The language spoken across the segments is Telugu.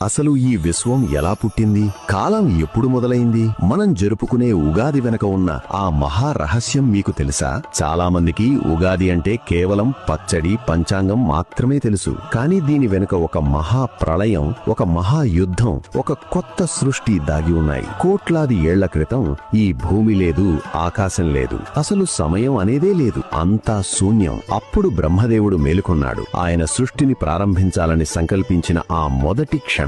అసలు ఈ విశ్వం ఎలా పుట్టింది? కాలం ఎప్పుడు మొదలైంది? మనం జరుపుకునే ఉగాది వెనక ఉన్న ఆ మహా రహస్యం మీకు తెలుసా? చాలా మందికి ఉగాది అంటే కేవలం పచ్చడి, పంచాంగం మాత్రమే తెలుసు. కానీ దీని వెనుక ఒక మహా ప్రళయం, ఒక మహా యుద్ధం, ఒక కొత్త సృష్టి దాగి ఉన్నాయి. కోట్లాది ఏళ్ల క్రితం ఈ భూమి లేదు, ఆకాశం లేదు, అసలు సమయం అనేదే లేదు, అంతా శూన్యం. అప్పుడు బ్రహ్మదేవుడు మేలుకొన్నాడు. ఆయన సృష్టిని ప్రారంభించాలని సంకల్పించిన ఆ మొదటి క్షణమే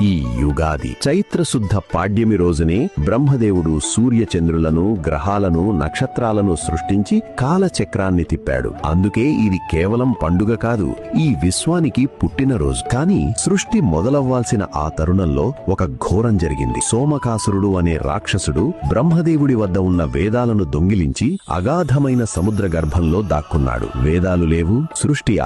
ఈ యుగాది. చైత్రశుద్ధ పాడ్యమి రోజునే బ్రహ్మదేవుడు సూర్యచంద్రులను, గ్రహాలను, నక్షత్రాలను సృష్టించి కాలచక్రాన్ని తిప్పాడు. అందుకే ఇది కేవలం పండుగ కాదు, ఈ విశ్వానికి పుట్టినరోజు. కానీ సృష్టి మొదలవ్వాల్సిన ఆ తరుణంలో ఒక ఘోరం జరిగింది. సోమకాసురుడు అనే రాక్షసుడు బ్రహ్మదేవుడి వద్ద ఉన్న వేదాలను దొంగిలించి అగాధమైన సముద్ర గర్భంలో దాక్కున్నాడు. వేదాలు లేవు, సృష్టి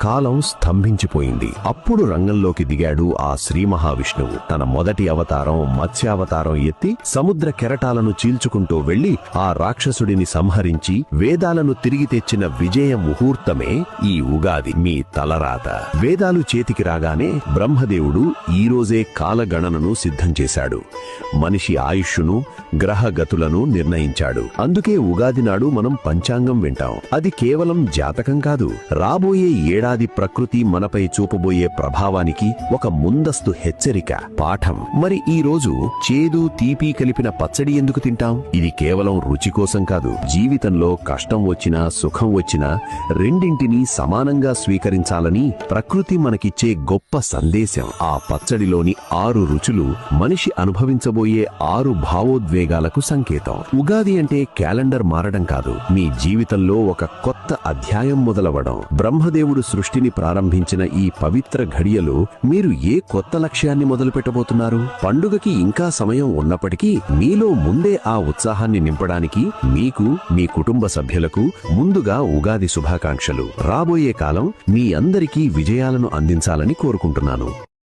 కాలం స్తంభించిపోయింది. అప్పుడు రంగంలోకి దిగాడు ఆ శ్రీ మహావిష్ణువు. తన మొదటి అవతారం మత్స్యావతారం ఎత్తి సముద్ర కెరటాలను చీల్చుకుంటూ వెళ్లి ఆ రాక్షసుడిని సంహరించి వేదాలను తిరిగి తెచ్చిన విజయ ముహూర్తమే ఈ ఉగాది. మీ తలరాత. వేదాలు చేతికి రాగానే బ్రహ్మదేవుడు ఈ రోజే కాలగణనను సిద్ధం చేశాడు. మనిషి ఆయుష్ను, గ్రహగతులను నిర్ణయించాడు. అందుకే ఉగాది నాడు మనం పంచాంగం వింటాం. అది కేవలం జాతకం కాదు, రాబోయే ఏడాది ప్రకృతి మనపై చూపబోయే ప్రభావానికి ఒక ముందస్తు హెచ్చరిక, పాఠం. మరి ఈ రోజు చేదు, తీపి కలిపిన పచ్చడి ఎందుకు తింటాం? ఇది కేవలం రుచి కోసం కాదు. జీవితంలో కష్టం వచ్చినా, సుఖం వచ్చినా రెండింటినీ సమానంగా స్వీకరించాలని ప్రకృతి మనకిచ్చే గొప్ప సందేశం. ఆ పచ్చడిలోని 6 రుచులు మనిషి అనుభవించబోయే 6 భావోద్వేగాలకు సంకేతం. ఉగాది అంటే క్యాలెండర్ మారడం కాదు, మీ జీవితంలో ఒక కొత్త అధ్యాయం మొదలవడం. బ్రహ్మదేవుడు సృష్టిని ప్రారంభించిన ఈ పవిత్ర ఘడియలో మీరు ఏ కొత్త లక్ష్యాన్ని మొదలుపెట్టబోతున్నారు? పండుగకి ఇంకా సమయం ఉన్నప్పటికీ మీలో ముందే ఆ ఉత్సాహాన్ని నింపడానికి మీకు, మీ కుటుంబ సభ్యులకు ముందుగా ఉగాది శుభాకాంక్షలు. రాబోయే కాలం మీ అందరికీ విజయాలను అందించాలని కోరుకుంటున్నాను.